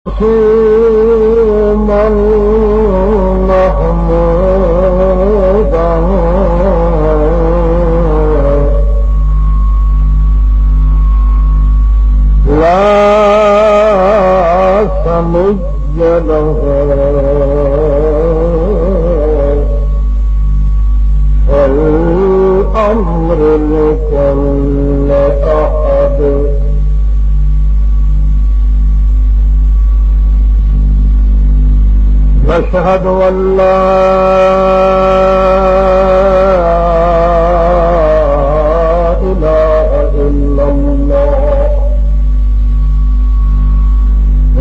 رسولا محمودا لا سمج له والأمر لكل أحد نشهد أن لا إله إلا الله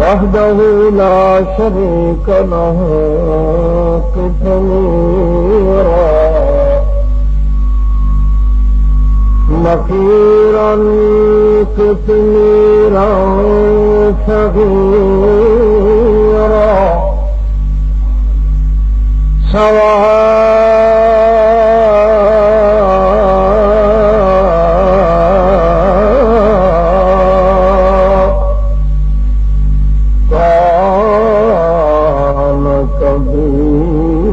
وحده لا شريك له كثيرا نكيرا كثيرا صغيرا سواء كان كبيرا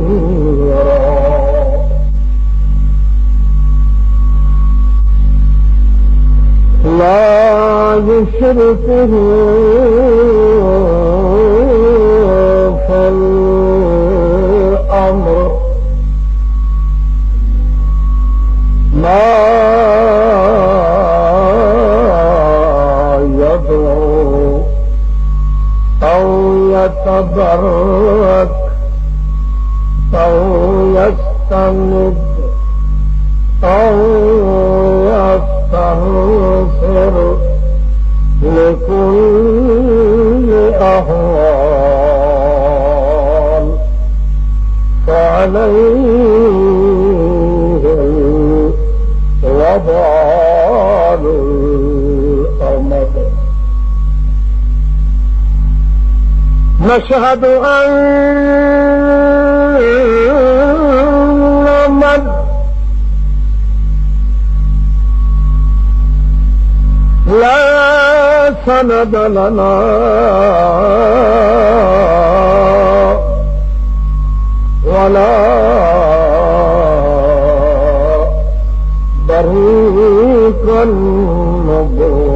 لا يشركه في الأمر ما يدعو أو يتبرك أو يستند أو يستنصر لكل أهوال فعليه وضع الأمد نشهد أن من لا سند لنا ولا بريق النبوة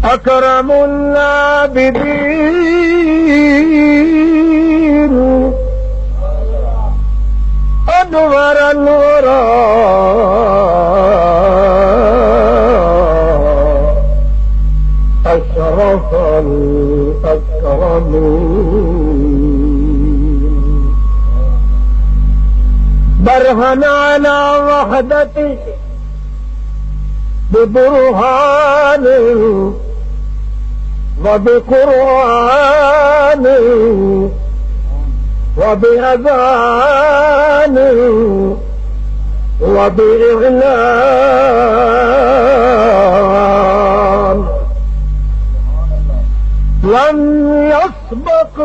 أكرم العابدين أنور الورى أشرف الأكرمين برهن على وحدته ببرهان وبقرآن وبأذان وبإعلان لم يسبق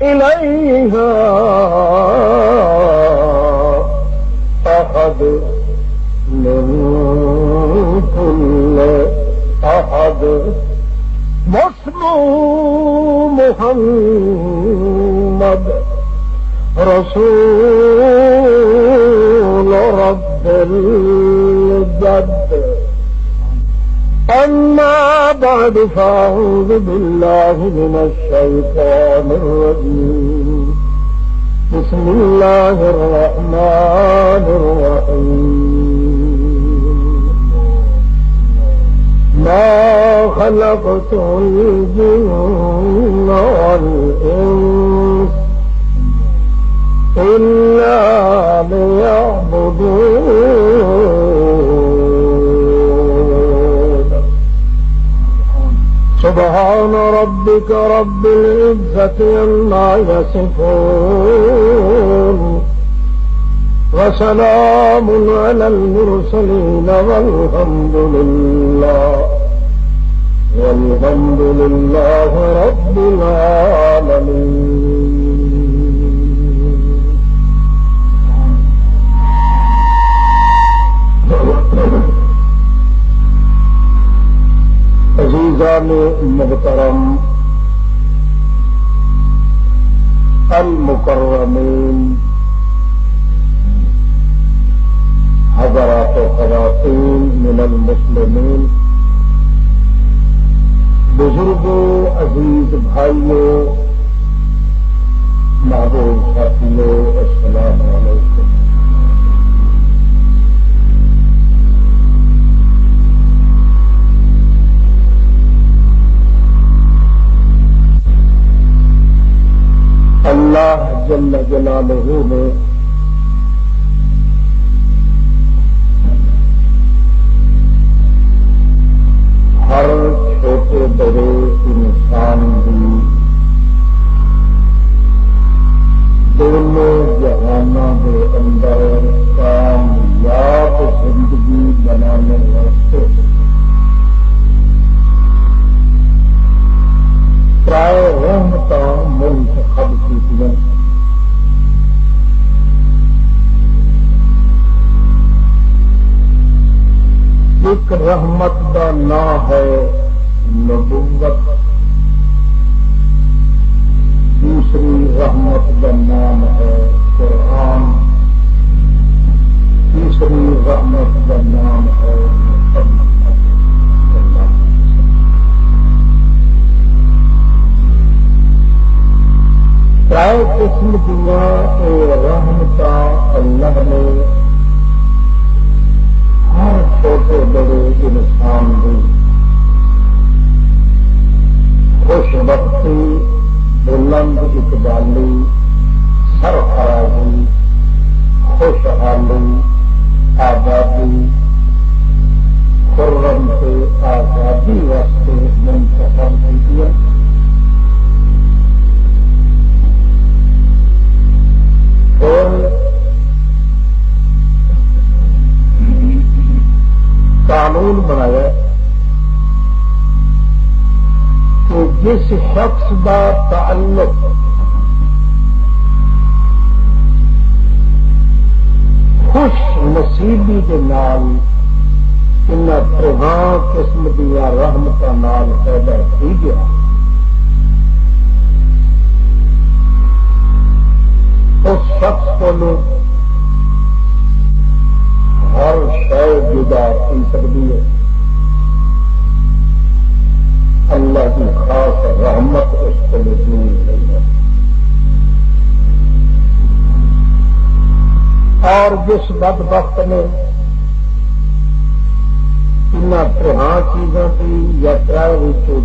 إليها أحد من كل أحد واسمه محمد رسول رب الجد أما بعد فأعوذ بالله من الشيطان الرجيم بسم الله الرحمن الرحيم ما خلقت الجن والإنس إلا ليعبدون سبحان ربك رب العزة عما يصفون وسلام على المرسلين والحمد لله رب العالمين. بزرگان محترم المکرمین، حضرات و خواتین من المسلمین، بزرگوں، عزیز بھائیوں، محبوب ساتھیوں، السلام علیکم۔ اللہ جل جلالہ نے ہر چھوٹے بڑے انسان کی دونوں جہانوں کے اندر کامیاب زندگی بنانے واسطے پرائے رحمتاں منتخب کیتیاں۔ ایک رحمت کا نام ہے نبوت، دوسری رحمت کا نام ہے قرآن، تیسری رحمت کا نام ہے محمد۔ ترائے قسم دیا رحمت اللہ نے ہر چھوٹے بڑے انسان کی خوش بختی، بلند اقبالی، سرفرازی، خوشحالی، آبادی، خرم سے آزادی واسطے منتخب کی۔ قانون بنایا کہ جس شخص کا تعلق خوش نصیبی کے نال ان ترہاں قسم دیا رحمت نال پیدا کی گیا، اس شخص کو ہر شے جدا کی سکتی ہے۔ اللہ کی خاص رحمت اس کو دور نہیں ہے۔ اور جس بدبخت نے ان ترہاں چیزوں کی یا ترائے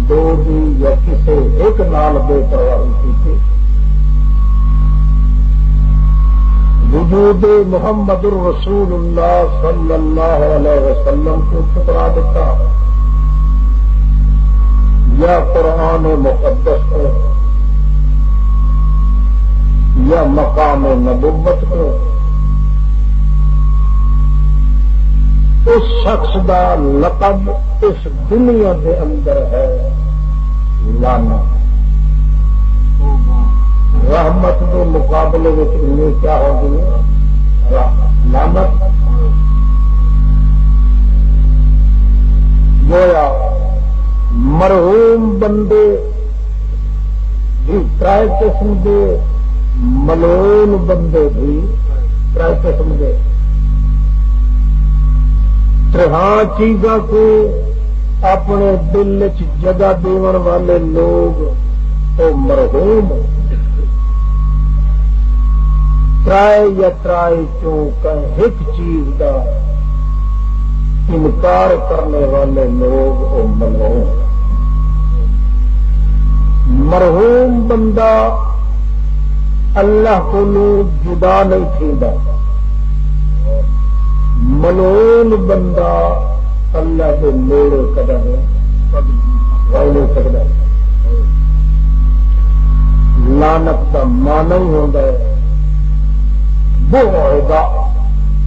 دو دی یا کسی ایک نال بے پرواہی کی تھی، وجود محمد الرسول اللہ صلی اللہ علیہ وسلم کو ٹھکرا دیتا، یا قرآن مقدس کو یا مقام نبوت کو، اس شخص کا لقب اس دنیا کے اندر ہے لعنت۔ رحمت کے مقابلے میں انہیں کیا ہوگی؟ لعنت۔ گویا مرحوم بندے بھی ترائے قسم کے، ملعون بندے بھی ترائے قسم کے۔ ترہاں چیزاں کو اپنے دل چ جگہ دیون والے لوگ تو مرحوم، ترائے یا ترائے چوں ایک چیز کا انکار کرنے والے لوگ وہ ملعون۔ مرحوم بندہ اللہ کو جدا نہیں تھیندا، ملعون بندہ اللہ کے نیڑے قدم رہ نہیں سکتا۔ لعنت کا مانا ہی ہوتا ہے وہ عہدہ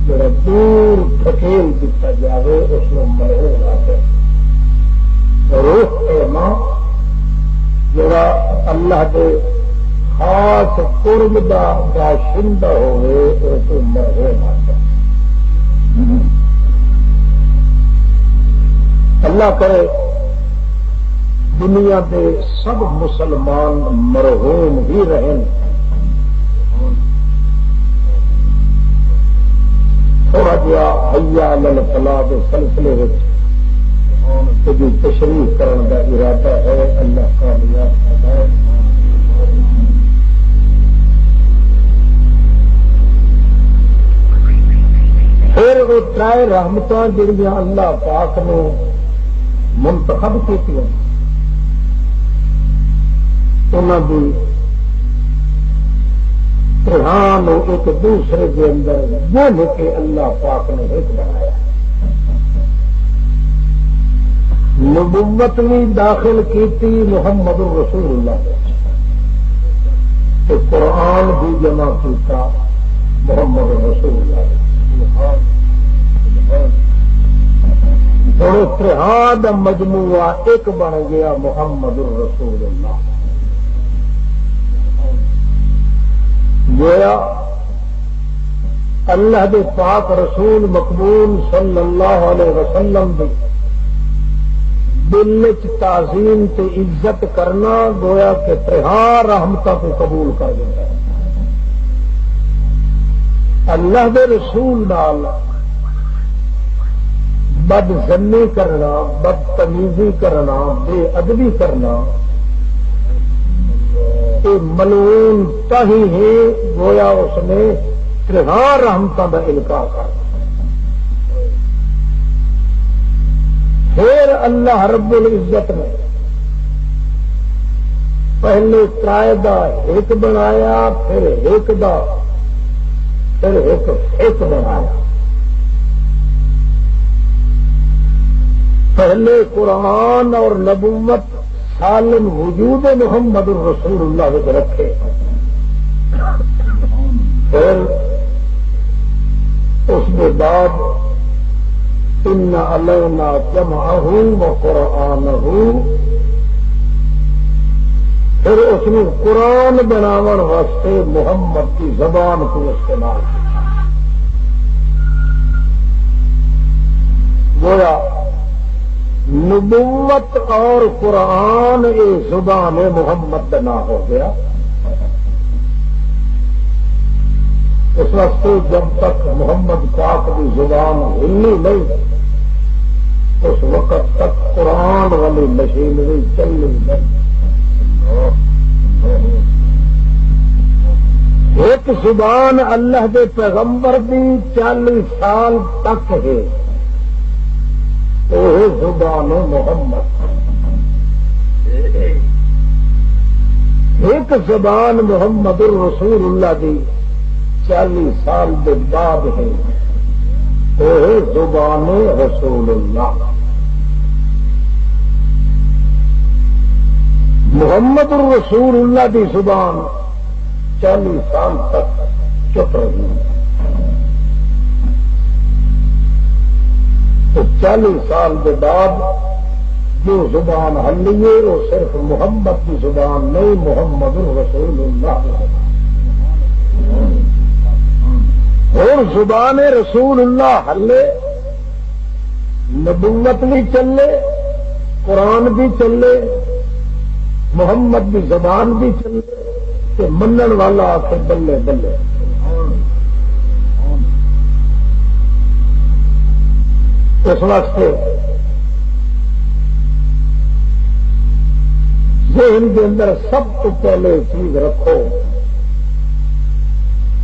جڑا دور دھکیل دیتا جائے، اس میں ملعون آتا ہے۔ روح ایما جڑا اللہ کے خاص قرب دا باشندہ ہوئے، اس میں ملعون آتا ہے۔ اللہ کرے دنیا کے سب مسلمان مرحوم ہی رہن، تھوڑا جہا حیا علی الفلاح کے سلسلے کی تشریح کرنے کا ارادہ ہے، اللہ کامیاب فرمائے۔ پھر وہ ترائے رحمت جہاں اللہ پاک نے منتخب کی انہوں کی ترہان ایک دوسرے کے اندر بول کے اللہ پاک نے ایک بنایا، نبوت بھی داخل کی محمد رسول اللہ نے، قرآن بھی جمع کیتا محمد رسول اللہ نے، اور اتحاد مجموعہ ایک بن گیا محمد رسول اللہ۔ گویا اللہ دے پاک رسول مقبول صلی اللہ علیہ وسلم دی دل چ تعظیم تے عزت کرنا گویا کہ تہا رحمتوں کو قبول کر دیتا ہے۔ اللہ دے رسول نال بد زنی کرنا، بدتمیزی کرنا، بے ادبی کرنا یہ ملعون تہی ہے، گویا اس نے تہا رحمتوں کا انکار کر دیا۔ پھر اللہ رب العزت نے پہلے ترائے دا ایک بنایا، پھر ایک دا پھر ایک بنایا۔ پہلے قرآن اور نبوت سالم وجود محمد الرسول اللہ کو رکھے، پھر اس کے بعد ان علینا جمعہ و قرآنہ، پھر اس نے قرآن بناون واسطے محمد کی زبان کو استعمال کیا۔ گویا نبوت اور قرآن یہ زبان محمد نہ ہو گیا۔ اس واسطے جب تک محمد پاک کی زبان ہلنی نہیں اس وقت تک قرآن والی مشینری چلنی نہیں۔ ایک زبان اللہ دے پیغمبر دی 40 سال تک ہے، وہ زبان محمد۔ ایک زبان محمد الرسول اللہ دی 40 سال کے بعد ہے، وہ زبان رسول اللہ۔ محمد الرسول اللہ دی زبان 40 سال تک چپ رہی، تو 40 سال کے بعد جو زبان ہلی ہے وہ صرف محمد کی زبان نہیں، محمد الرسول اللہ کی زبان۔ اور زبان رسول اللہ ہلے، نبوت بھی چلے، قرآن بھی چلے، محمد کی زبان بھی چلے، کہ منن والا آ کے بلے بلے۔ اس واسطے ذہن کے اندر سب تو پہلے چیز رکھو،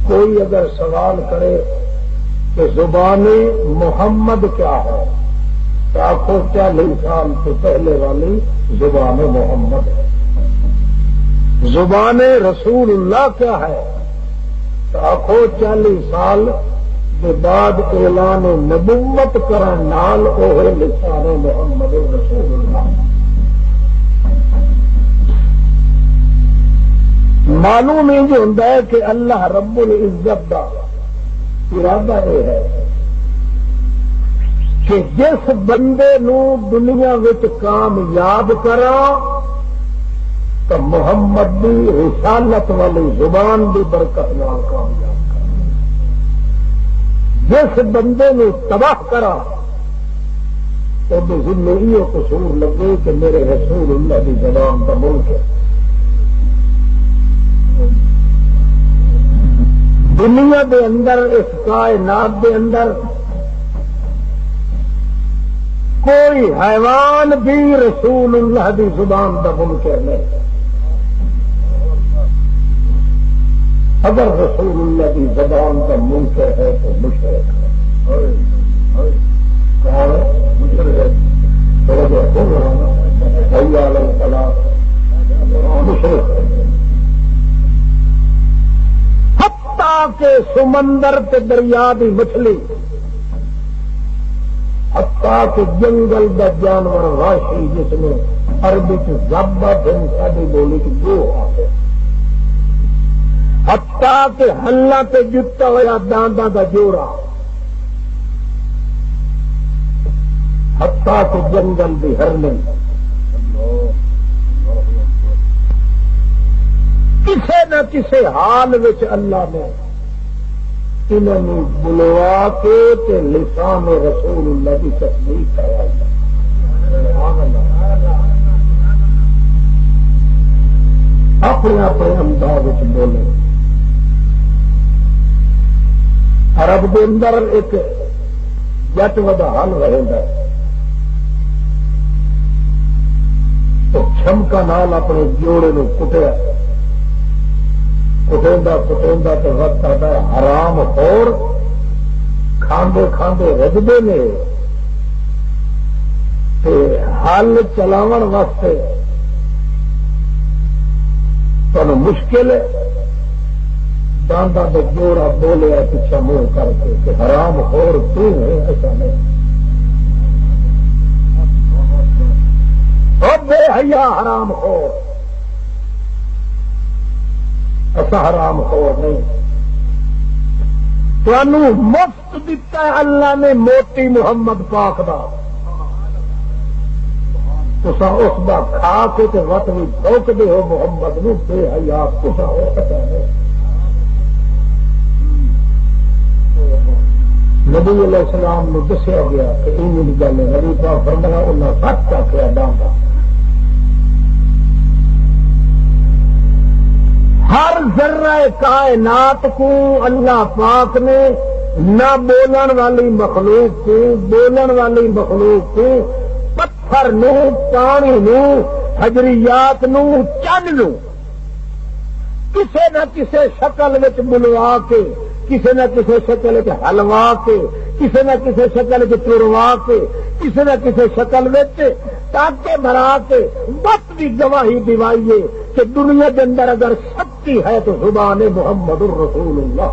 کوئی اگر سوال کرے کہ زبان محمد کیا ہے تو آخو 40 سال سے پہلے والی زبان محمد ہے۔ زبان رسول اللہ کیا ہے تو آخو 40 سال کے بعد اعلان نبوت کرن نال اوہ لسان محمد رسول اللہ۔ معلوم یہ ہوتا ہے کہ اللہ رب العزت کا ارادہ یہ ہے کہ جس بندے نو دنیا وچ کامیاب کرا تو محمد دی رسالت والی زبان دی برکت نال کامیاب کرا، جس بندے نو تباہ کرا وہ ذمہ یہ قصور لگے کہ میرے رسول اللہ کی زبان کا ملک ہے. دنیا دے اندر اس کائنات دے اندر کوئی حیوان بھی رسول اللہ کی زبان کا منکر نہیں. اگر رسول اللہ کی زبان کا منکر ہے تو مشرک ہے. مشرک ہے. حتیٰ کہ سمندر کے دریا کی مچھلی، حتیٰ کہ جنگل کا جانور راشی جس میں عربی زبا دن ساری بولی کی جو آتے، حتیٰ کہ ہلا تے جتا ہوا داندا کا جوڑا، حتیٰ کہ جنگل کی ہرنی، کسی نہ کسی حال وچ اللہ نے انہوں بلوا کے تے لسان رسول اللہ کی تصدیق کرا. اپنے اپنے انداز بولے. عرب کے اندر ایک جٹ ودا حال رہے گا تو چھمکا نال اپنے جوڑے نو کٹیا، کٹیندا تو وقت آتا ہے حرام خور کھاندے کھاندے رجدے نے تے حل چلاون واسطے تمہیں مشکل ہے. داندا تو جوڑا بولیا پیچھا منہ کر کے کہ حرام خور تو ہے، ایسا نہیں. اور بے حیا حرام خور، ایسا حرام خور نہیں. تمہیں مفت دیتا ہے اللہ نے موتی محمد پاک دا، تسا اس دا کھا کے تے وت بھی ٹوک دے ہو محمد نو. بے حیا تسا ہو سکتا ہے. نبی علیہ السلام نے دسیا گیا کہ این گل ہے. نبی پاک فرمایا انہاں سچ آخیا ڈانگا. ہر ذرہ کائنات کو اللہ پاک نے نہ بولن والی مخلوق کو، بولن والی مخلوق کو، پتھر نو، پانی نو، حجریات نو، چند نو کسی نہ کسی شکل وچ بلوا کے، کسی نہ کسی شکل وچ ہلوا کے، کسی نہ کسی شکل وچ تروا کے، کسی نہ کسی شکل وچ ٹانکے بھرا کے وقت کی گواہی دیوائیے کہ دنیا کے اندر اگر سچی ہے تو زبان محمد الرسول اللہ.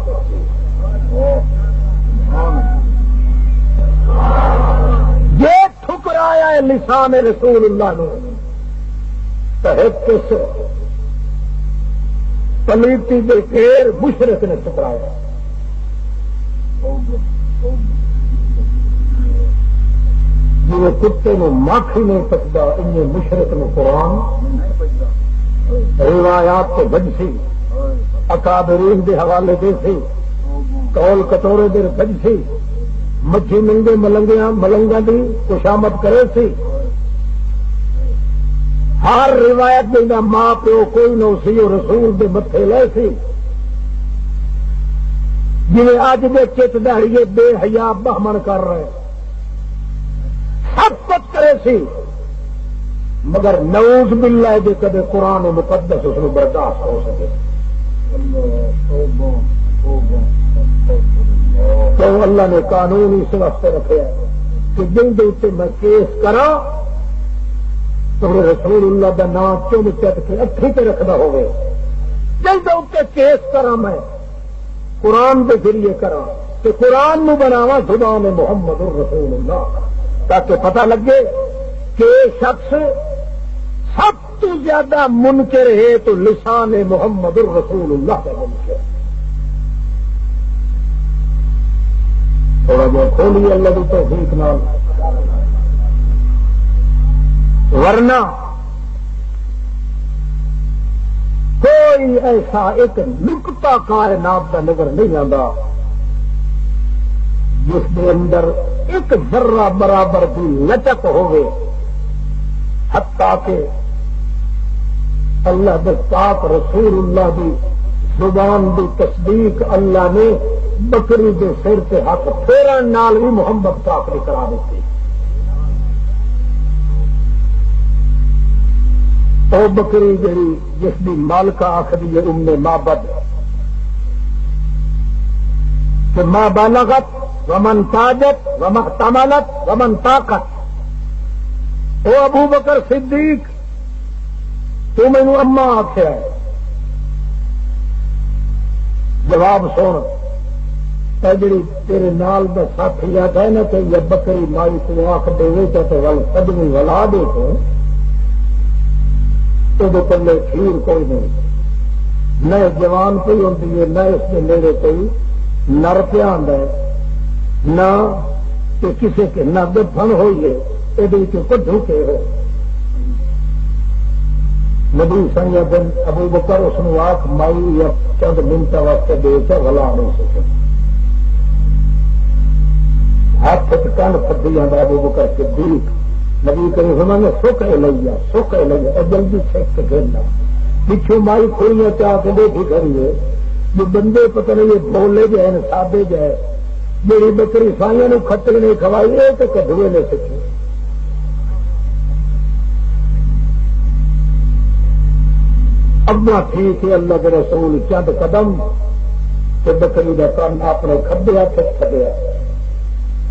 یہ ٹھکرایا ہے لسان رسول اللہ نے کس پلیتی کے پھر مشرک نے ٹھکرایا. جی کتے میں مکھ ہی نہیں سکتا ان مشرق میں قرآن روایات کے بج سی، اکابرین کے حوالے دے سی، کول کٹورے دے بج سی، مچھی منگے ملنگا دی خوشامد کرے سی. ہر روایت دینا ماں پیو کوئی نہ سی اور رسول دے متھے لے سی. جی اج دے چت دہڑیے بے حیا بہمن کر رہے سب کچھ کرے سی، مگر نعوذ باللہ دے کدے قرآن مقدس اس کو برداشت ہو سکے. تو اللہ نے قانون اس واسطے رکھے کہ جن دے اتنے میں کیس کرا تو رسول اللہ کا نام چم چٹ کے اکھی تے رکھنا ہوئے. جن دے اتنے کیس کرا میں قرآن کے ذریعے کرا کہ قرآن نو بناوا زبان محمد الرسول اللہ، تاکہ پتہ لگے کہ شخص سب تو زیادہ منکر ہے تو لسان محمد الرسول اللہ کا منکر. تھوڑا بہت کھولیے اللہ کی توفیق نال، ورنہ کوئی ایسا ایک نقطہ کائنات کا نظر نہیں آتا جس کے اندر ایک ذرہ برابر بھی لچک ہوئے، حتیٰ کہ اللہ دے پاک رسول اللہ دی زبان دی تصدیق اللہ نے بکری دے سر سے ہاتھ پھیرن نال بھی محمد پاک نے کرا دیتی۔ او بکری جڑی جس دی مالکہ آخری ہے ام معبد کہ ما بالغت ومن تاجت وما احتملت ومن طاقت، او ابو بکر صدیق تو مینو اما آخیا ہے، جواب سن، جڑی تیرے نال دا ساتھی آتا ہے نا کہ یہ بکری مائی کو آخ دے تو ول قدمی ولا دے تو پلے کھیر کوئی نہیں، نہ جوان کوئی ہوتی ہے، نہ اس کے میرے کوئی نر پیا ہے، نہ کہ کسی کے نہ دفن ہوئی ہے، یہ کڈو کے ہو نبی سنگھ دن ابو بکر اس نے آخ مائی یا چند منٹ واسطے دے کے ولا نہیں سکے، ہاتھ کن پتی آتا ابو بکر صدیق نبی کریم انہوں نے سکے لیا جلدی چھک کے گرنا پچھو مائی کھوڑیاں چاہ کے دیکھی کریے جو بندے پتہ نہیں یہ بولے جائے سادے جائے میری بکری سائیاں نے کھٹے نہیں کھوائی یہ تو کدوے نے سکے۔ ابا ٹھیک ہے اللہ کے رسول چند قدم تو بکری کا کن اپنے کھبے ہاتھ کھڈیا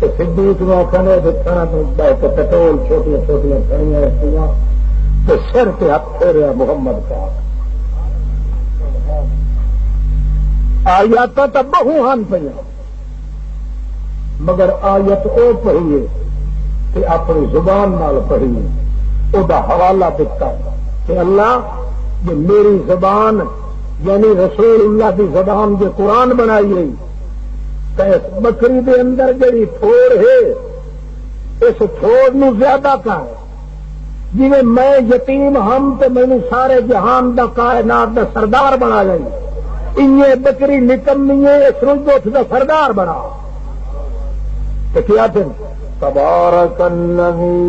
تو صدیق نے آخر دکھنا تو پٹرول چھوٹیاں چھوٹیاں کھڑیاں رکھیاں تو سر پہ ہاتھ پھیریا محمد پاک۔ آیات تو بہو ہن پہ مگر آیت او پڑھیے کہ اپنی زبان نال پڑھیے، او دا حوالہ دیتا ہے کہ اللہ یہ میری زبان یعنی رسول اللہ کی زبان جو قرآن بنائی گئی کہ بکری دے اندر جڑی تھوڑ ہے اس تھوڑ نو زیادہ کا ہے، جی میں یتیم ہم تو مینو سارے جہان دا کائنات دا سردار بنا لیں، انہیں بکری نکمی ہے اس رجوت دا سردار بنا تو کیا تھے تبارک الذی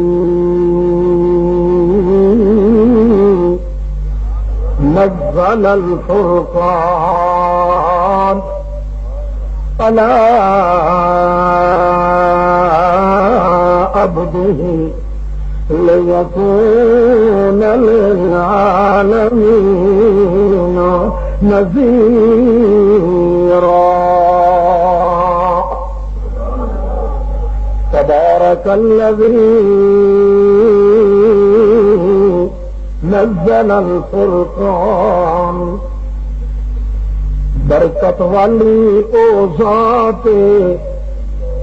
نزل الفرقان علی عبده لیکون للعالمین نذیرا۔ تبارک الذی نزل الفرقان، برکت والی او ذات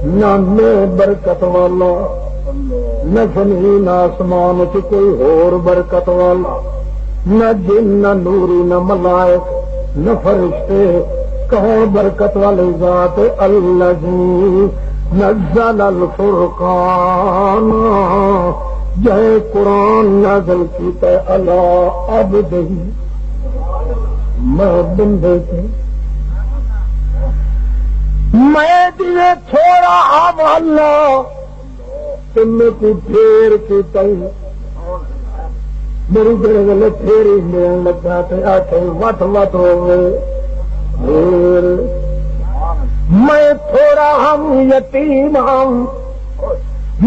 نہ میں برکت والا نہ زمین آسمان چ کوئی ہور برکت والا، نہ جن نہ نوری نہ ملائک نہ فرشتے، کہوں برکت والی ذات الذی نزل الفرقان، جائے قرآن نازل کیتا ہے اللہ عبدہ میں بندے کی میں دیے تھوڑا حوالہ تم کو پھیر کی تئی میری جڑے ویلے پھیری ملن لگا تو آخ وٹ وٹ ہوئے میں تھوڑا ہم یتیم ہم،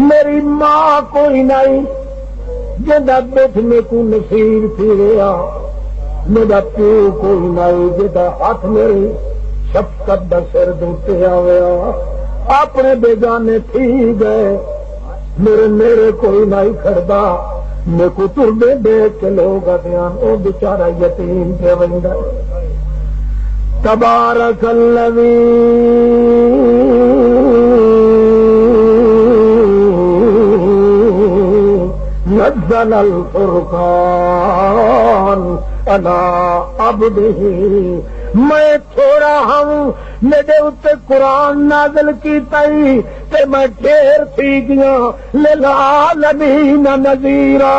میری ماں کوئی نہیں جا بیٹھنے کو نصیب پھریا، میرا پیو کوئی نہیں جا ہاتھ میری شفقت دا سر دے آیا، اپنے بیگانے تھی گئے میرے کوئی نہیں کھڑتا، میرے کو تردے دیکھ کے لوگ آدھیان او بیچارہ یتیم پہ بندا۔ تبارک الذی نزل الفرقان علی عبدہ، میں تھوڑا ہوں میرے اتنے قرآن نازل کیتا ہی تے میں ڈھیر تھی گیا للعالمین نذیرا،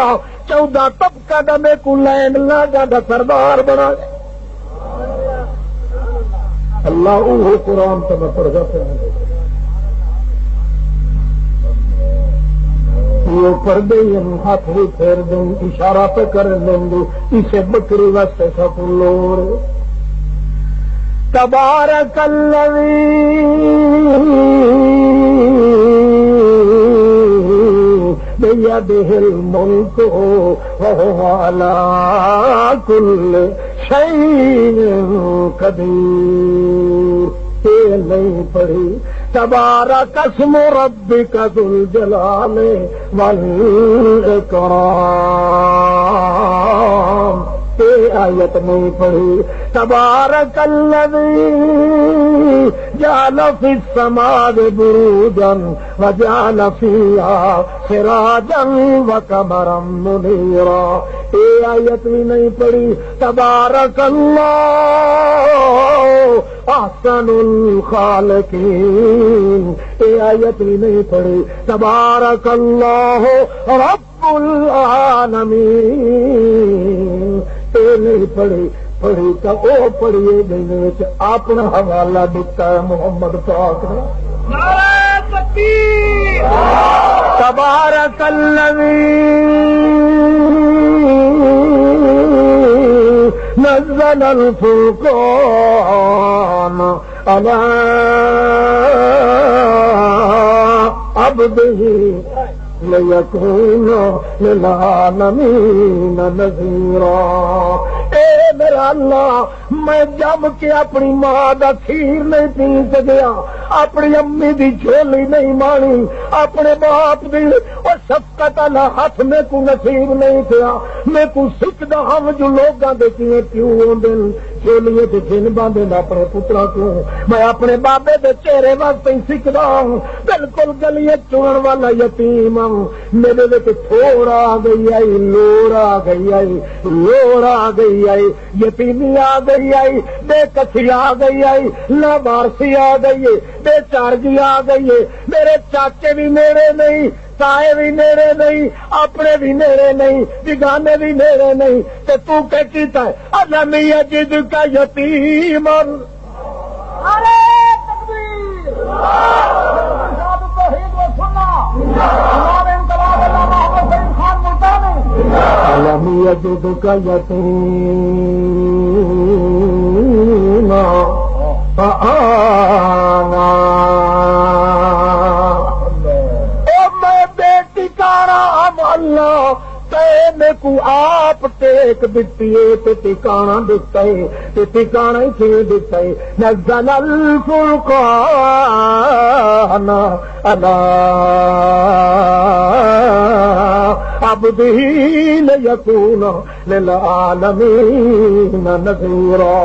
14 طبقہ دا میں کو لین لاگا دا سردار بنا اللہ وہ قرآن تو میں پڑھ جاتا ہوں یہ پردے ہاتھ بھی پھیر دیں اشارہ پہ کر دیں گے اسے بکری واسطے سب لوڑ تبارک الذی بیدہ الملک وہو علی کل شیء قدیر. یہ نہیں پڑھی تبارک اسم ربک ذو الجلال والاکرام. یہ آیت نہیں پڑھی تبارک الذی جعل فی السماء بروجا وجعل فیہا سراجا وقمرا منیرا. یہ آیت بھی نہیں پڑھی تبارک اللہ احسن الخالقین. یہ آیت بھی نہیں پڑھی تبارک اللہ رب العالمین. یہ نہیں پڑھی تو وہ پڑھیے جن اپنا حوالہ دیتا ہے محمد پاک نے. نعرہ تکبیر تبارک الذی نزل الفرقان علی عبدہ لیکون للعالمین نذیرا. اے میرا اللہ میں جب کہ اپنی ماں دا کھیر نہیں پی سکیا اپنی امی دی جھولی نہیں مانی اپنے باپ دی اور شفقت والا ہاتھ میں کو نصیب نہیں تھیا میں کو سکھدا ہم جو لوگاں دے کیے کیوں ہوندے جھولیے تے جن باندھے اپنے پترا کیوں میں اپنے بابے دے چہرے واسطے ہی سکھدا ہوں. بالکل گلیے چون والا یتیم ہوں میرے وچ تھوڑا آ گئی آئی لوڑ آ گئی آئی لوڑ آ گئی آئی یتیمی آ گئی آئی بے کسی آ گئی آئی لاوارسی آ گئی ہے بے چارگی آ گئی ہے. میرے چاچے بھی میرے نہیں تائے بھی میرے نہیں اپنے بھی میرے نہیں بیگانے بھی میرے نہیں تو کیا کیتا ہے الم یجد کا یتیم. نعرہ تکبیر توحید و سنت امام انقلاب علامہ محمد سلیم خان ملتانی. الم یجد کا یتیم فآنا میں بیٹی کارا اللہ میں کو آپ ٹیک دیتی ہے تے ٹھکانا دیتا ہے تے ٹھکانا ہی کیوں دیتا ہے. نزل الفرقان علی عبدہ لیکون للعالمین نذیرا.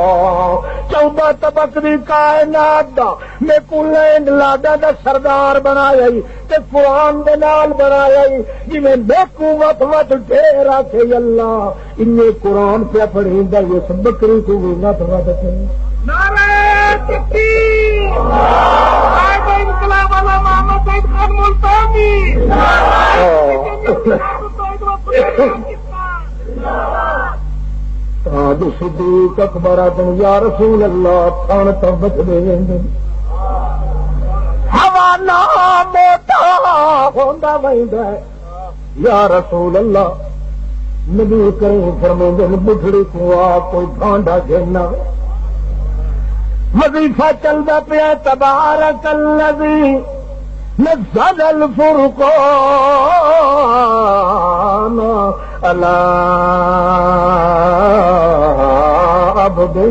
14 طبق دی کائنات دا میں کو لینڈ لاڈا دا سردار بنایا تے قرآن دے نال بنایا جی میں کو وت وت ڈھیر آکھے اللہ ان قرآن پہ پڑھیندا یہ سب بکری کو بھی نہ وت نعرہ تکبیر قائد انقلاب علامہ محمد سلیم خان ملتانی. صدیق اکبر آدم یا رسول اللہ تھان تو بچ دے حوالہ موٹا ہوندا ویندا ہے یا رسول اللہ. نبی کریم فرماندے نے بڑھڑی کو آ کوئی بھانڈا گھنا وظیفہ چلدا پیا تبارک الذی نزل الفرقان علی عبدہ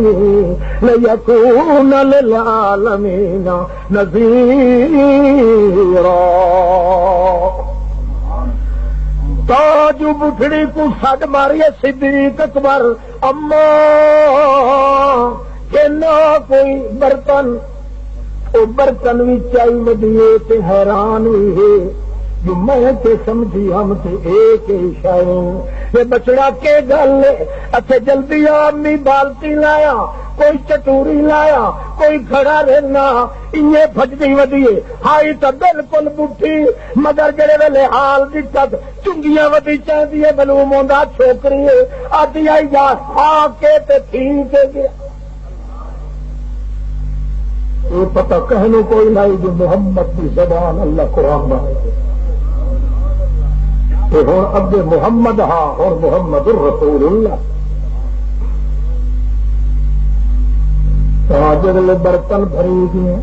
لیکون للعالمین نذیرا. تاج بٹھڑی کو سڈ ماریے صدیق اکبر اما کہ نہ کوئی برتن وہ برتن بھی چائی ودیے تے حیران ہوئی ہے جو میں تے سمجھی ہم تے ایک شاید یہ بچڑا کے گل اچھے جلدی آمی بالٹی لایا کوئی چٹوری لایا کوئی کھڑا رہنا انہیں بجتی ودیے ہائی تو بالکل بٹھی مگر جڑے ویلے حال دی تک چنگیاں ودی چاہیے بلو موندا چھوکری آدھی آئی جا آ کے تے ٹھیک گیا. یہ پتہ کہنے کوئی نہیں جو محمد کی زبان اللہ قرآن میں کہ ہوں اب محمد ہاں اور محمد الرسول اللہ تو جگلے برتن بھری گئے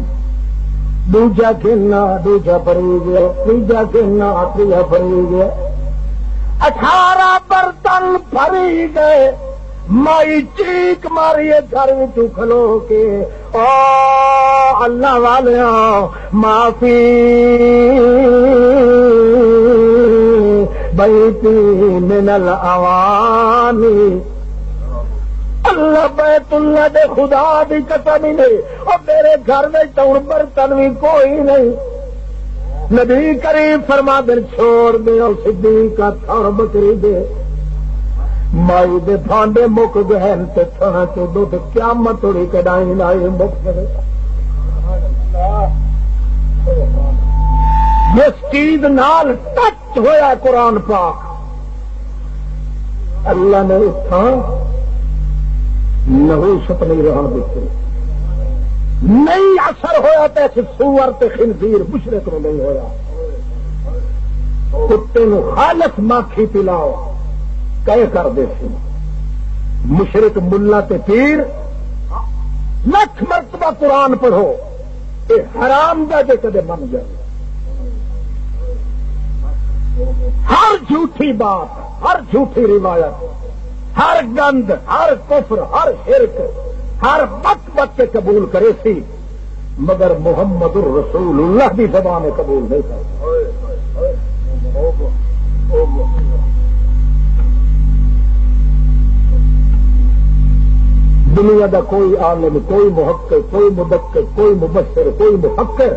دوجا گھنا دوجا بھری گیا تیجا گھنا تیجا بھری گیا 18 برتن بھری گئے مائی چیک ماری گھر تو کھلو کے او اللہ والیاں معافی بیتی من الاوانی اللہ بیت اللہ دے خدا دی قسم ہی نہیں اور میرے گھر میں تو برتن بھی کوئی نہیں نبی کریم فرما دے چھوڑ دے اور صدیق کا تھر بکری دے مائی دے بھانڈے مک گئے تے تھنا تو دودھ قیامت ہوئی کڈائی لائی مک گئے جس چیز نال ٹچ ہویا قرآن پاک اللہ نے اتھا نحوست نہیں رہا دیتے نہیں اثر ہویا تے سور تے خنزیر مشرک میں نہیں ہویا کتے نو خالص ماکھی پلاؤ کہے کر دے سی مشرک ملا تے پیر لکھ مرتبہ قرآن پڑھو اے حرام دا دے کدے من جائے ہر جھوٹی بات ہر جھوٹی روایت ہر گند ہر کفر ہر شرک ہر وقت کے قبول کرے سی مگر محمد الرسول اللہ کی زبان قبول نہیں کرے دنیا دا کوئی عالم کوئی محقق کوئی مدقق کوئی مبشر کوئی محقر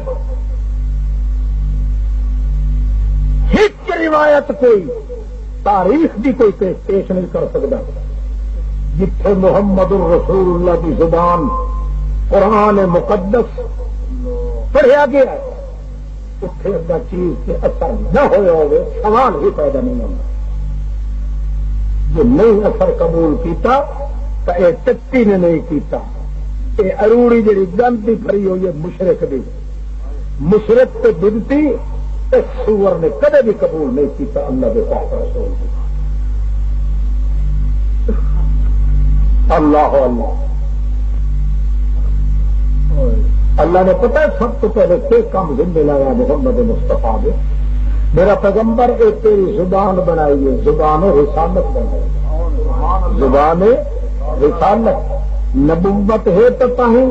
ایک روایت کوئی تاریخ بھی کوئی پیش نہیں کر سکتا جتھے محمد الرسول اللہ کی زبان قرآن مقدس پڑھیا گیا اتنے ادا چیز کے اثر نہ ہوا ہوئے سوال ہی پیدا نہیں ہونا جو نہیں اثر قبول کیتا تو یہ چٹی نے نہیں کیتا یہ اروڑی جڑی گندی بھری ہوئی ہے مشرک دی مشرک تے بدتی اس سور نے کدے بھی قبول نہیں کیتا اللہ کے پاک رسول کی اللہ اللہ اللہ نے پتہ ہے سب تو پہلے کیا کام ذمہ لایا محمد مصطفیٰ نے میرا پیغمبر ایک تیری زبان بنائی ہے زبان رسالت بنائی زبان رسالت نبوت ہے تو تاہی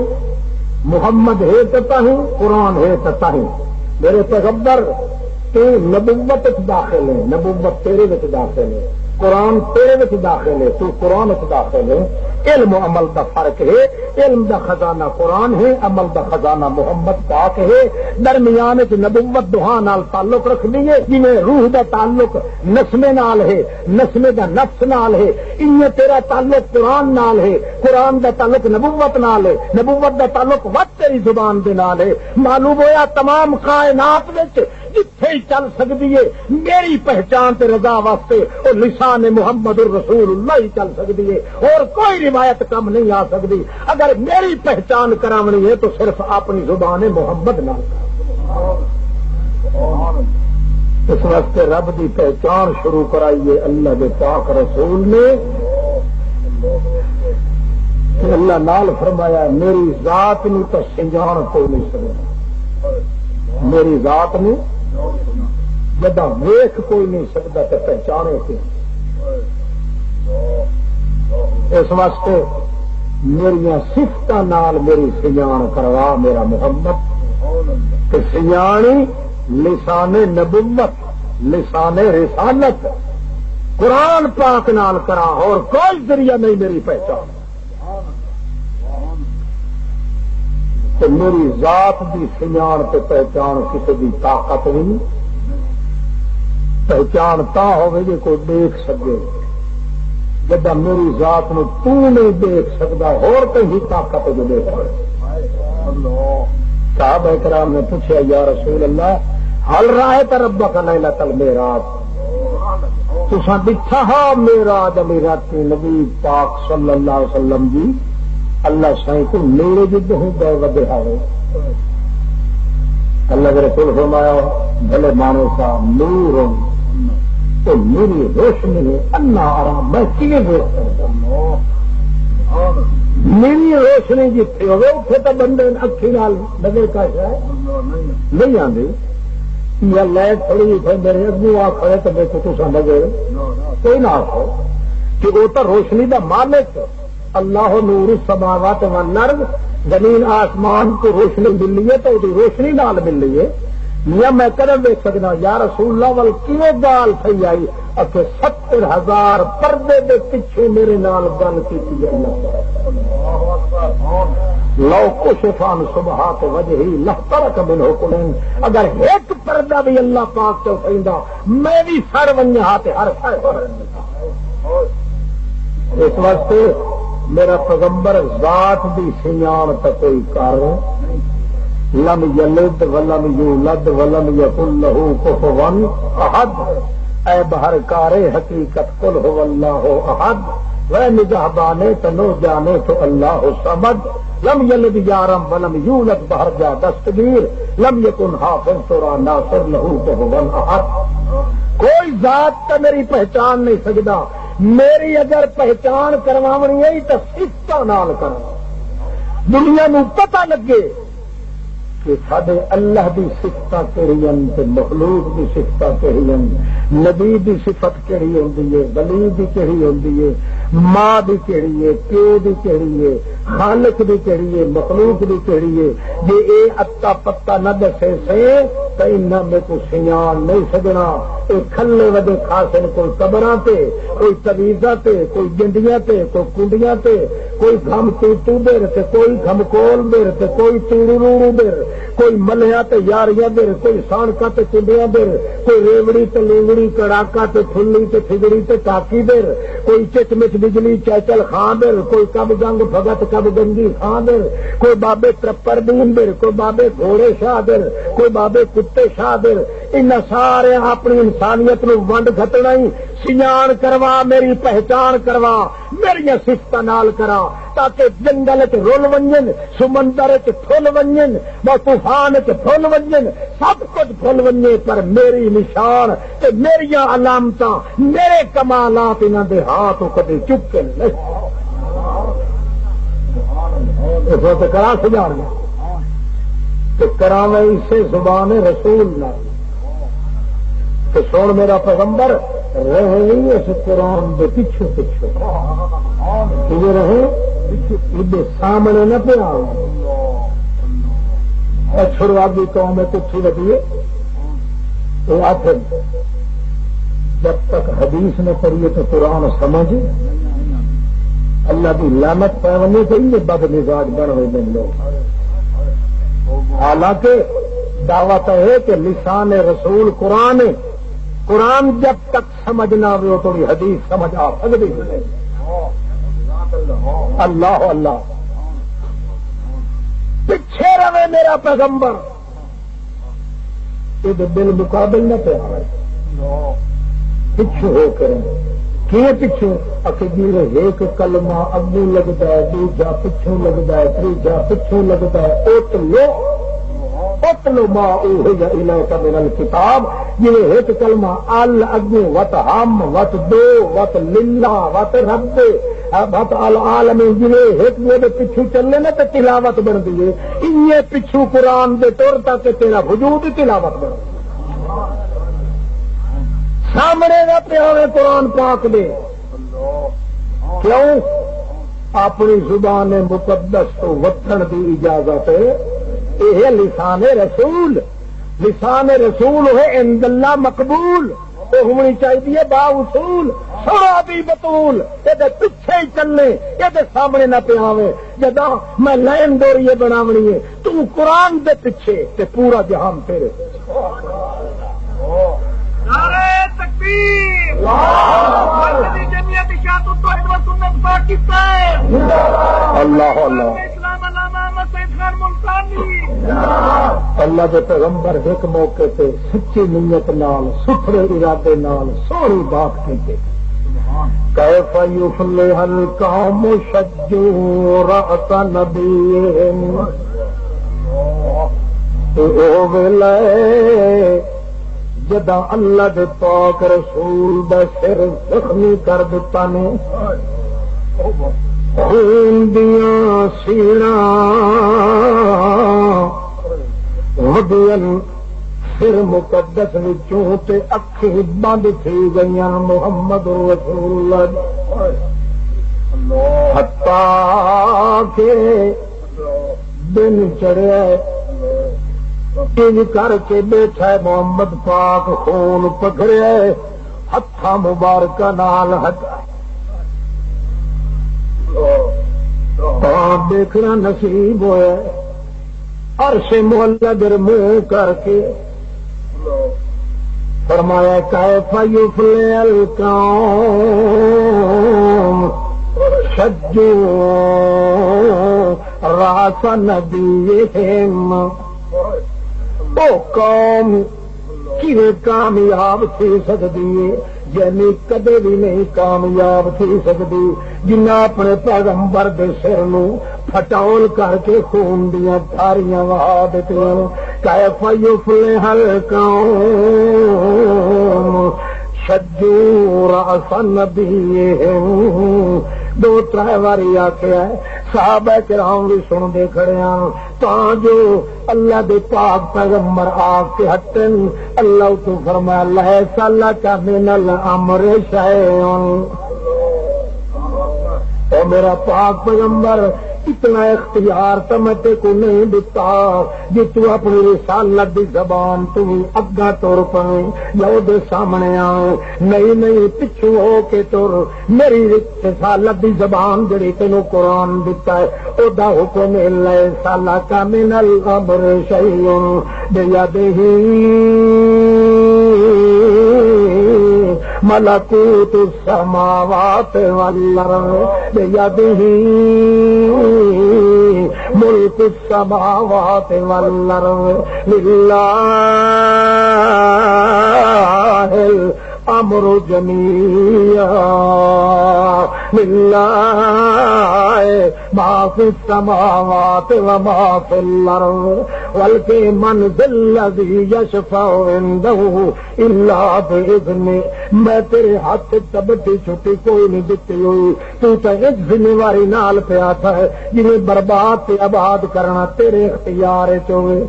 محمد ہے تو تاہی قرآن ہے تو تاہی میرے پیغمبر تو نبوت داخل ہے نبوت تیرے وچ داخل ہے قرآن تیرے وچ داخل ہے تو قرآن وچ داخل ہے علم و عمل دا فرق ہے علم دا خزانہ قرآن ہے عمل دا خزانہ محمد پاک ہے درمیان وچ نبوت دوہاں نال تعلق رکھنی ہے جویں روح دا تعلق نسمے نال ہے نسمے دا نفس نال ہے ان تیرا تعلق قرآن نال ہے قرآن دا تعلق نبوت نال ہے نبوت دا تعلق وقت تیری زبان دے نال ہے معلوم ہویا تمام کائنات وچ جتھے ہی چل سکتی ہے میری پہچان تے رضا واسطے اور لسان محمد الرسول اللہ ہی چل سکتی ہے اور کوئی روایت کم نہیں آ سکتی اگر میری پہچان کرامنی ہے تو صرف اپنی زبان محمد نہ اس واسطے رب دی پہچان شروع کرائیے اللہ دے پاک رسول نے کہ اللہ نال فرمایا میری ذات نو تو سنجان کوئی نہیں سکتا میری ذات نو جدا ویخ کوئی نہیں سکتا تو پہچانے کی اس واسطے میری صفتاں نال میری سیان کروا میرا محمد کہ سیانی لسان نبوت لسان رسالت قرآن پاک نال کرا اور کوئی ذریعہ نہیں میری پہچان تو میری ذات دی سیان تے پہچان کسی دی طاقت نہیں پہچان تا ہوگی جی کوئی دیکھ سکے جدا میری ذات نو تو نہیں دیکھ سکتا اور کہیں طاقت جو دیکھ صاحب اکرام نے پوچھا یا رسول اللہ حل رأیت ربک لیلۃ المعراج تساں دکھا ہا معراج میرات نبی پاک صلی اللہ علیہ وسلم جی اللہ سائیں کو میرے جد ہوں بے ودے ہوئے اللہ کے رسول فرمایا بھلے مانو سا نور تو میری روشنی ہے انا آرام میں کیے دیکھ سکتا میری روشنی جتنے ہوگی اتنے تو بندے اکھی نال نظر کا شاید نہیں آتی یا لائٹ تھوڑی پھر میرے اگو آ کھڑے تو دیکھو تو نظر کوئی نہ آخو کہ وہ تو روشنی کا مالک اللہ نور السماوات والارض زمین آسمان کو روشنی ملی ہے تو وہ روشنی نال ملی ہے یا میں کرم دیکھ سکتا یا رسول اللہ وال کیوں گال تھی آئی اکے 70,000 پردے دے پیچھے میرے نال گل کی لو کشفان سبحات وجہی لفترک منہ کلین اگر ایک پردہ بھی اللہ پاک تو سیندا میں بھی سر ونجا تے ہر خیر اس واسطے میرا پیغمبر ذات دی سیان تے کوئی کار لم یلد ولم یولد ولم یکن له کفوا احد اے بہر کار حقیقت قل هو اللہ احد وہ نگہبانے تنو جانے تو اللہ صمد لم یلد یارم ولم یولد بہر جا دستگیر لم یکن حافظ ترا ناصر له کفوا احد کوئی ذات کا میری پہچان نہیں سکتا میری اگر پہچان کروانی ہے تو صفتاں نال کرنا دنیا نو پتہ لگے کہ سارے اللہ دی صفتاں کہڑی ہیں مخلوق دی صفتاں کہڑی ہیں نبی دی صفت کہڑی ہوندی ہے ولی دی کہڑی ہوندی ہے ماں دی کہڑی ہے پیو دی کہڑی ہے خالق دی کہڑی ہے مخلوق دی کہڑی ہے جے اے اتا پتا نہ دسے سے تو انہاں میں کو سیان نہیں سجنا اے کھلے وجے خاصن کوئی قبراں تے کوئی تویزاں تے کوئی گنڈیاں تے کوئی کنڈیاں تے کوئی گھم تو دیر تے کوئی گھم کول دیر تے کوئی تیڑی روڑو دیر کوئی ملیا تے یاریاں دیر کوئی سانکا تے کنڈیاں دیر کوئی ریوڑی تے لونگڑی کڑاکا تے تھلی تے پھگڑی تے ٹاکی دیر کوئی چچ مچ بجلی چیچل خان دیر کوئی کب گنگ بھگت کب گنگی خان دیر کوئی بابے ترپر دین دیر کوئی بابے گھوڑے شاہ دیر کوئی بابے کتے شاہ دیر ان سارے اپنی انسانیت نو ونڈ گھٹنا ہی سیان کروا میری پہچان کروا میری صفت نال کرا تاکہ جنگل چ رول ونجن سمندر چ پھل ونجن وہ طوفان چ پھل ونجن سب کچھ پھل ونجے پر میری نشان تے میری علامتاں میرے کمالات انہاں دے ہاتھوں کدی چکے نہیں اس وقت کرا سجار گیا کہ کرا میں اسے زبان رسول نہ تو سن میرا پیغمبر رہے نہیں اس قرآن دے پیچھے پیچھے یہ رہے ادھر سامنے نہ پہ چھڑوا دی قوم میں کچھ لگیے تو آپ جب تک حدیث نے پڑھیے تو قرآن سمجھ اللہ کی لعنت پیونے چاہیے بد مزاج بن ہوئے لوگ حالانکہ دعوت ہے کہ لسان رسول قرآن قرآن جب تک سمجھ نہ ہو تو حدیث سمجھ آ سکتی ہے اللہ اللہ پیچھے رہے میرا پیغمبر یہ دل مقابل نہ پہ پیچھے ہو کر کیے پیچھے اکبیر ایک کلمہ اگو لگتا ہے دوجا پچھوں لگتا ہے تیجا پچھوں لگتا ہے اتلو ما اوحی الیک من الکتاب یہ ایک کلمہ ال اگو وت ہم وت دو وت للہ وت رب وت العالمین یہ ایک دے پیچھے چلنے نا تے تلاوت بنتی ہے یہ پیچھو قرآن دے طور تک تیرا وجود تلاوت بن سامنے نہ پہ آوے قرآن پاک دے کیوں اپنی زبان مقدس تو وطن دی اجازت ہے یہ لسان رسول لسان رسول ہے عند اللہ مقبول وہ ہونی چاہیے با اصول سورا بھی بطول یہ پیچھے ہی چلنے یہ سامنے نہ پہ آوے جدا میں لائن دوریے بناونی ہے تو قرآن دے پیچھے تے پورا جہان تیرے نعرہ تکبیر جمعیت اشاعت التوحید و سنت پاکستان اللہ اللہ اسلام علامہ سید خان ملتانی اللہ کے پیغمبر ایک موقع پہ سچی نیت نال ستھرے ارادے نال سوہنی بات کیتے کیف یفلح القوم شجوا رأس نبیہم او ویلے جدا اللہ دے پاک رسول دا سر زخمی کر دیتا نے خون دیاں سیڑاں ودین سر مقدس وچوں تے اکھیں بند تھی گئیاں محمد رسول اللہ حتیٰ کہ دن چڑھے کر کے بیٹھا محمد پاک خون پکڑے ہتھاں مبارکہ نال ہٹا دیکھنا نصیب ہوئے عرش مولا در منہ کر کے فرمایا کیف یفلح القوم شجوا راس نبیہم وہ قوم کیویں کامیاب تھی سکتی ہے یعنی کدے بھی نہیں کامیاب تھی سکتی جنہ اپنے پیغمبر دے سر نو پھٹول کر کے خون دیاں دھاریاں وہا دیتیاں کیف یفلح القوم شجوا راس نبیہم دو تر واری آخیا صحابہ کرام بھی سنتے کھڑے ہیں تا جو اللہ دے پاک پیغمبر آ کے ہٹن اللہ تو فرمایا لیس لک من الامر شیء اے میرا پاک پیغمبر اتنا اختیار تو میں تے کو نہیں دیتا جی تو اپنی رسالت دی زبان تو اگا تر پائیں یا دے سامنے آئے نہیں پچھو ہو کے تر میری رسالت دی زبان جڑی تینوں قرآن دیتا ہے او دا حکم لیس لک من الامر شیء بیدہ ملکوت السماوات والارض بیدہ ملک السماوات والارض للہ الامر جميعا للہ ما فی السماوات وما فی الارض ولکہ من ذا الذی یشفع عنده الا باذنہ میں تیرے ہاتھ تبٹی چھٹی کوئی نہیں دیتی ہوئی تو ایک ذمہ واری نال پیا تھا جنہیں برباد تے آباد کرنا تیرے اختیار چوے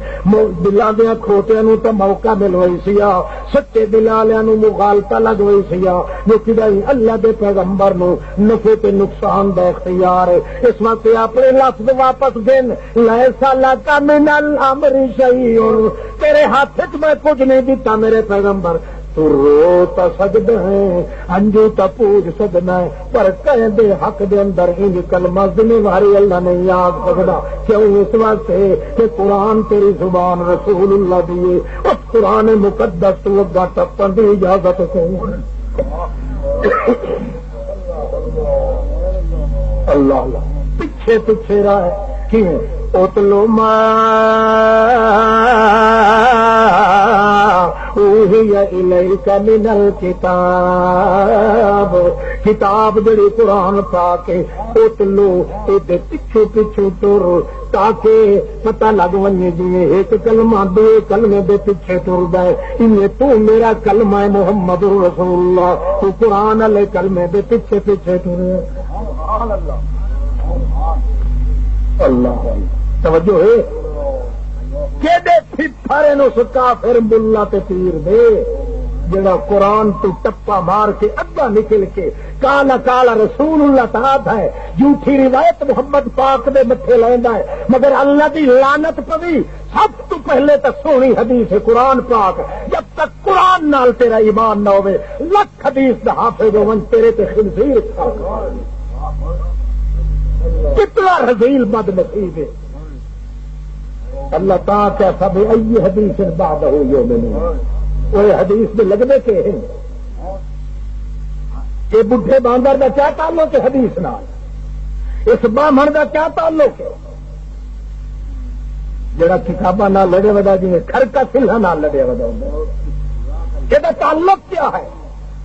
دلاں دیاں کھوٹیاں نو تو موقع مل ہوئی سیا سچے دل والیاں نو مغالطہ لگ ہوئی سیا جو کدی اللہ دے پیغمبر نو نفع تے نقصان دا اختیار ہے اس وقت اپنے لفظ واپس گن لیس لک من الامر شیء تیرے ہاتھ وچ میں کچھ نہیں دیتا میرے پیغمبر تو رو تا سکدا ہے ہنجو تا پوج سکدا ہے پر کہیں دے حق دے اندر انج کلمہ ذمہ واری اللہ نے یاد سکدا کیوں اس واسطے کہ قرآن تیری زبان رسول اللہ دیے اس قرآن مقدس تو اگا ٹپن دی اجازت کون اللہ پیچھے پیچھے راہ کیوں اتلو ما اوحی الیک من الکتاب کتاب جڑی قرآن پا کے اتلو تے پچھو پچھو ٹر تاکہ پتہ لگ ونجے جی ایک کلمہ دو کلمے دے پیچھے ٹردا ہے انہیں تو میرا کلمہ ہے محمد رسول اللہ تو قرآن والے کلمے دے پیچھے پیچھے ٹرے سبحان اللہ اللہ توجہ ہے کہ پھر نو کافر ملا تے پیر دے جڑا قرآن تو ٹپا مار کے اگا نکل کے کالا کالا رسول اللہ تعالی ہے جھوٹھی روایت محمد پاک دے متھے لیندا ہے مگر اللہ دی لعنت پوی سب تو پہلے تک سونی حدیث ہے قرآن پاک جب تک قرآن نال تیرا ایمان نہ ہوے لکھ حدیث دا حافظ ہون تیرے تے خنزیر کتنا رذیل بد نصیب ہے اللہ تعالیٰ کیا سب ای حدیث بعدہ یؤمنون وہ حدیث میں لگنے کے ہیں کہ بڈھے باندر کا کیا تعلق ہے حدیث نال اس باہمن کا کیا تعلق ہے جڑا کتاباں نال لڑے ودا جی گھر کا سلہ نال لڑے ودا یہ تعلق کیا ہے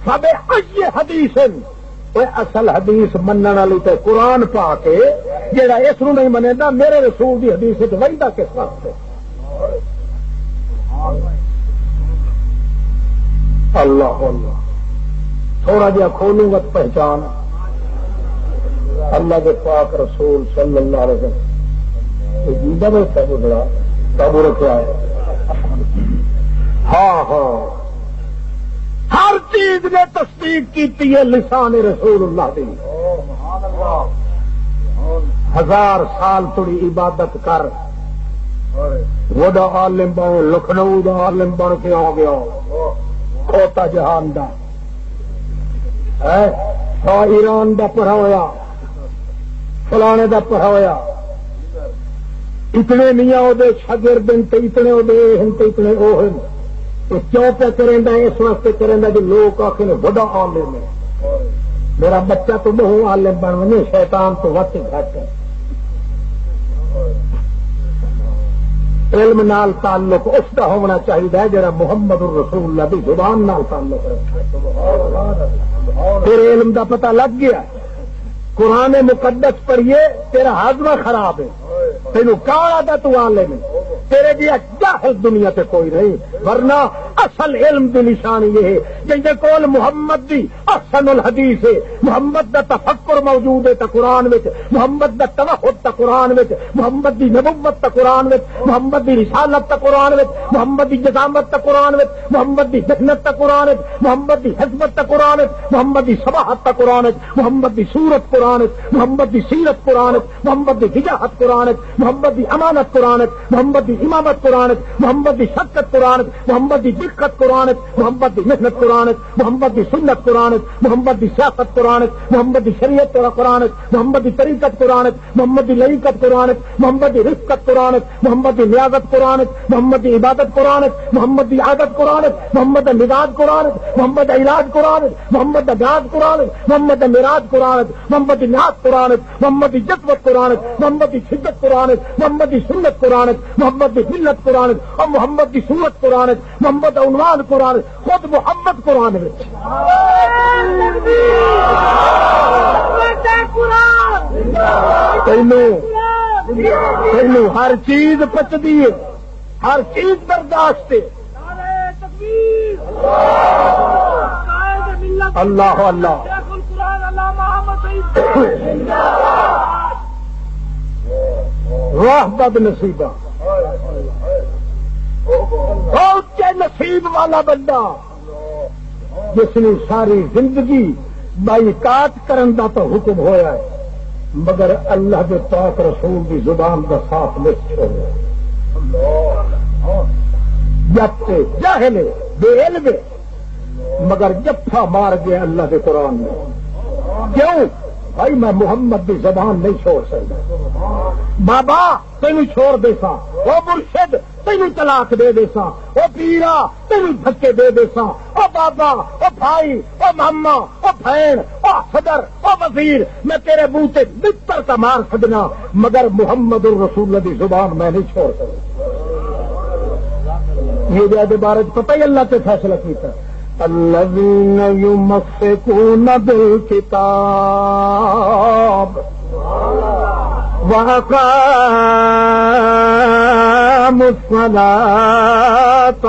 سب ای حدیث اصل حدیث منن والی تے قرآن پا کے جڑا اس نو نہیں منے گا میرے رسول دی حدیث وچ وحدہ کس واسطے اللہ اللہ تھوڑا جہا کھولوں گا پہچان اللہ کے پاک رسول صلی اللہ علیہ وسلم جیتا بیٹھا گزرا قابو رکھا ہے. ہاں ہاں ہر چیز نے تصدیق کی ہے لسان رسول اللہ دی. 1000 سال تھوڑی عبادت کر وڈا عالم بن لکھنؤ دا عالم بن کے آ گیا کھوتا جہان دا ایران دا پڑھا ہوا فلانے دا پڑھا ہوا اتنے میاں وہ شاگرد اتنے وہ اتنے وہ کیوں پہ کریں اس واسطے کریں جو لوگ آخر بڑا عالم ہے میرا بچہ تو بہو عالم بن بنے شیطان تو وقت گھٹ ہے. علم نال تعلق اس کا ہونا چاہیے جڑا محمد الرسول اللہ کی زبان نال تعلق رکھے. پھر علم دا پتہ لگ گیا قرآن مقدس پڑھیے تیرا ہاضمہ خراب ہے تینوں کہا تھا تو عالم ہے تیرے جی جاہل دنیا تے کوئی نہیں. ورنہ اصل علم دی نشانی یہ ہے جن کے کول محمد دی احسن الحدیث ہے محمد دا تفکر موجود ہے تا قرآن وچ محمد دا توحد تا قرآن وچ محمد دی نبوت تا قرآن وچ محمد دی رسالت تا قرآن وچ محمد دی جزامت تا قرآن وچ محمد دی محنت تا قرآن وچ محمد دی حکمت تا قرآن وچ محمد دی صباحت تا قرآن وچ محمد دی صورت قرآن وچ محمد دی سیرت قرآن وچ محمد دی وجاہت قرآن وچ محمد دی امانت قرآن وچ محمد دی امامت قرآن وچ محمد دی شفقت قرآن وچ محمد دی دقت قرآن وچ محمد دی محنت قرآن وچ محمد دی سنت قرآن وچ محمد دی سیاست قرآن وچ محمد دی شریعت قرآن وچ محمد دی طریقت قرآن وچ محمد دی لائقت قرآن وچ محمد دی رفقت قرآن وچ محمد دی نیازت قرآن وچ محمد دی عبادت قرآن وچ محمد دی عادت قرآن وچ محمد دا مزاج قرآن وچ محمد دا علاج قرآن وچ محمد دا جاز قرآن وچ محمد دا میراج قرآن وچ محمد دی نعت قرآن وچ محمد دی جذبت قرآن وچ محمد دی شدت قرآن وچ محمد دی سنت قرآن وچ محمد دی ملت قرآن وچ اور محمد دی صورت قرآن وچ محمد دا عنوان قرآن وچ خود محمد قرآن وچ تینوں ہر چیز پچدی ہے ہر چیز برداشت ہے. اللہ اللہ واہ بد نصیبہ بہت نصیب والا بندہ جس نے ساری زندگی بائیکاٹ کرن دا تو حکم ہویا ہے مگر اللہ کے پاک رسول کی زبان کا ساتھ نہیں چھوڑا. جب سے جاہل بے علم مگر جفا مار گیا اللہ کے قرآن میں. کیوں بھائی میں محمد کی زبان نہیں چھوڑ سکتا. بابا تینوں چھوڑ دے سا وہ مرشد تینوں طلاق دے دے سا وہ پیرا تینوں دھکے دے دے سا وہ بابا وہ بھائی وہ ماما وہ بہن وہ صدر وہ وزیر میں تیرے منہ سے بستر کا مار سکنا مگر محمد الرسول اللہ کی زبان میں نہیں چھوڑ سکتا. یہ جائے بارے پتہ ہی اللہ سے فیصلہ کیتا الذین یمسکون بالکتاب وَأَقَامُوا الصَّلَاةَ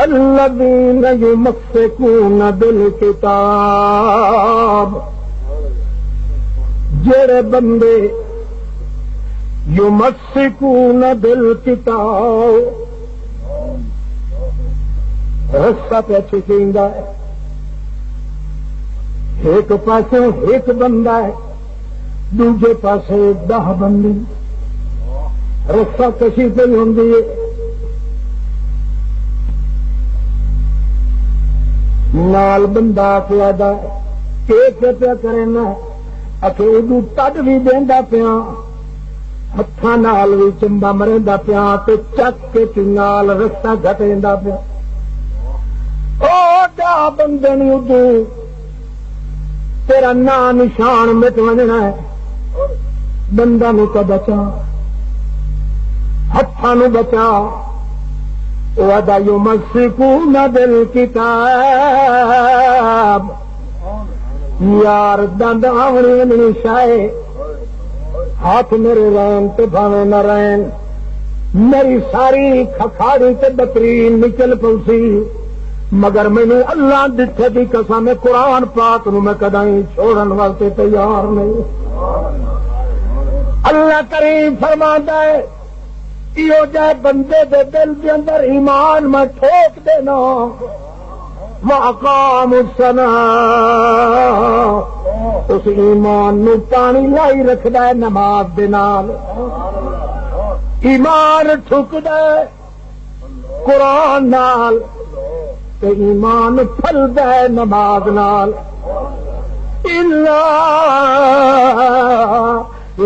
الَّذِينَ يُمَسِّكُونَ بِالْكِتَابِ جڑے بندے یمسکون بالکتاب رستہ پہ چھکیندا ہے ایک پاسے ایک بندہ ہے دوجے پاسے 10 بندی رستہ کشی پہ ہوندی ہے. نال بندہ پیا دا کہ پیا کرنا اکھے ادو تڈ بھی دیندا پیا ہتھاں نال بھی چمبا مریندا پیا تے چک کے نال رستہ گھٹیندا پیا. او دا بندے نوں ادو تیرا نام نشان مٹ وجنا ہے بندہ نو تو بچا ہاتھاں نو بچا وَدَا يُمَسِّكُونَ بِالْكِتَابِ یار دند آونے نہیں شائے ہاتھ میرے رہن تو بھاوے نہ رہن میری ساری کھکھاڑی تے بکرین نکل پوسی، مگر مینو اللہ دتے دی قسم قرآن پاک نو میں کدی چھوڑن واسطے تیار نہیں۔ اللہ کریم فرماندا ہے ایو جے بندے دے دل دے اندر ایمان میں ٹھوک دینا، وَأَقَامُوا الصَّلَاةَ، اس ایمان نو پانی لائی رکھدا ہے نماز دے نال، ایمان ٹھکدا ہے قرآن نال تے ایمان پھلدا ہے نماز نال۔ اِلَّا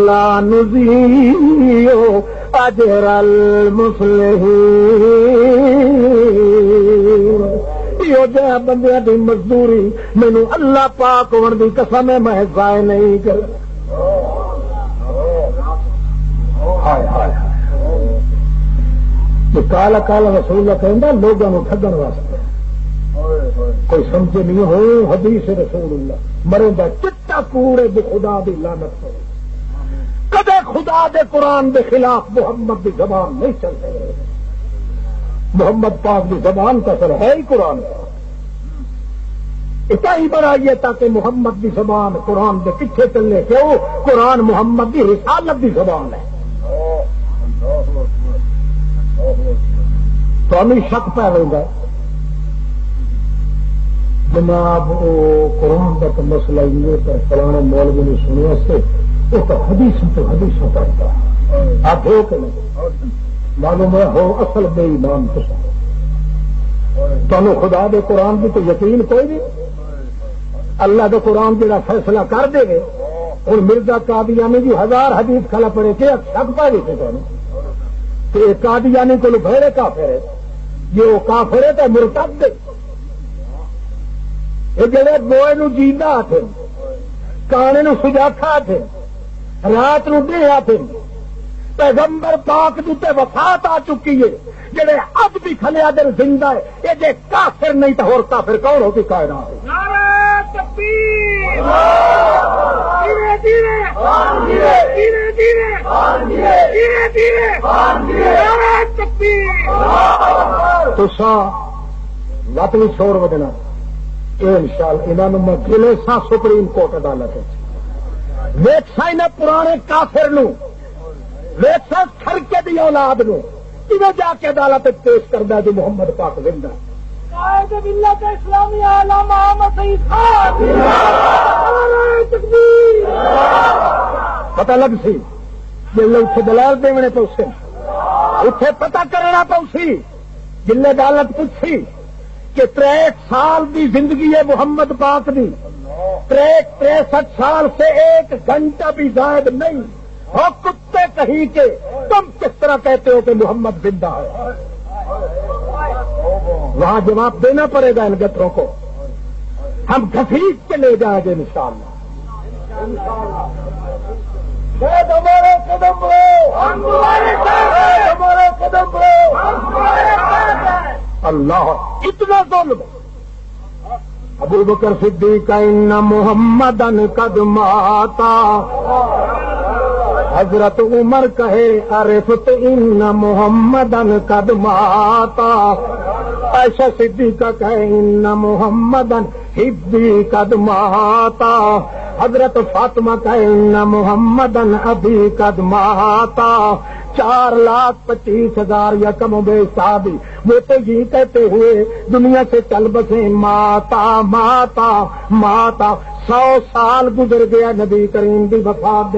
لا نضيع اجر المصلحين، یہ جہ بندیاں دی مزدوری مینوں اللہ پاک ہون دی قسم ہے میں ضائع نہیں کر۔ کالا کالا رسول اللہ کہندا لوگوں کو ٹھگن واسطے، کوئی سمجھے نہیں ہو حدیث رسول اللہ، مرے دا چٹا کوڑے بے خدا دی لعنت کرے، کدے خدا دے قرآن دے خلاف محمد دی زبان نہیں چل سکے۔ محمد پاک دی زبان کا اثر ہے ہی قرآن کا، اتنا ہی بڑھائیے تاکہ محمد دی زبان قرآن دے پیچھے چلے، کیوں؟ قرآن محمد دی رسالت دی زبان ہے۔ تو ہمیں شک پہ رہے جناب وہ قرآن کا تو مسئلہ پر فلانے مولوی نے سنیا سے وہ تو حدیثوں پڑھتا آپ ہو کہ نہیں معلوم ہے ہو اصل بے ایمان تمہیں خدا دے قرآن کی تو یقین کوئی نہیں۔ اللہ دے قرآن جڑا فیصلہ کر دے گے اور مرزا قادیانی جی 1000 حدیث کھلا پڑے کہ شک پا گئے تھے کہ قادیانی کو بھیڑے کافر ہے، یہ وہ کافر ہے تو مرتد دے، یہ جڑے بوئے نو جیندہ تھے، کانے نو سجاکھا تھے، رات نو دیا تھے، پیغمبر پاک تے وفات آ چکی ہے، جڑے اب بھی کھلیا دل زندہ ہے، یہ جے کافر نہیں تو اور کافر کون ہوتی کائنات؟ نعرہ تکبیر، دھیرے دھیرے دھیرے دھیرے دھیرے دھیرے نعرہ تکبیر۔ تو سا وقت بھی چھوڑ بدنا انشاءاللہ انہوں میں گلے سا سپریم کورٹ عدالت ویکسا انہیں پرانے کافر نو ویکسا کھڑکے دی اولاد نو انہیں جا کے عدالت پیش کردہ جو محمد پاک زندہ قائد ملت اسلامی اعلی محمد سعید خان، نعرہ تکبیر۔ پتہ لگ سی جلے اتنے دلال دیونے پوسے اتنے پتہ کرنا پوسی جلے عدالت پوچھی کہ 63 سال دی زندگی ہے محمد پاک دی، 63 سال سے 1 گھنٹہ بھی زائد نہیں، اور کتے کہیں کہ تم کس طرح کہتے ہو کہ محمد زندہ ہے؟ وہاں جواب دینا پڑے گا ان گتروں کو، ہم گھسیٹ کے لے جائیں گے انشاءاللہ۔ ہمارے قدم رہو، ہمارے قدم رہو، اللہ اتنا ظلم۔ ابو بکر صدیق ان محمدن قد ماتا، حضرت عمر کہے عرفت ان محمدن قد ماتا، عائشہ صدیقہ کہے ان محمدن حبی قد ماتا، حضرت فاطمہ کہے ان محمدن ابھی قد ماتا۔ 4,25,000 یا کم و بیش صحابی وہ تو یہ کہتے ہوئے دنیا سے چل بسے ماتا ماتا ماتا۔ 100 سال گزر گیا نبی کریم کی وفات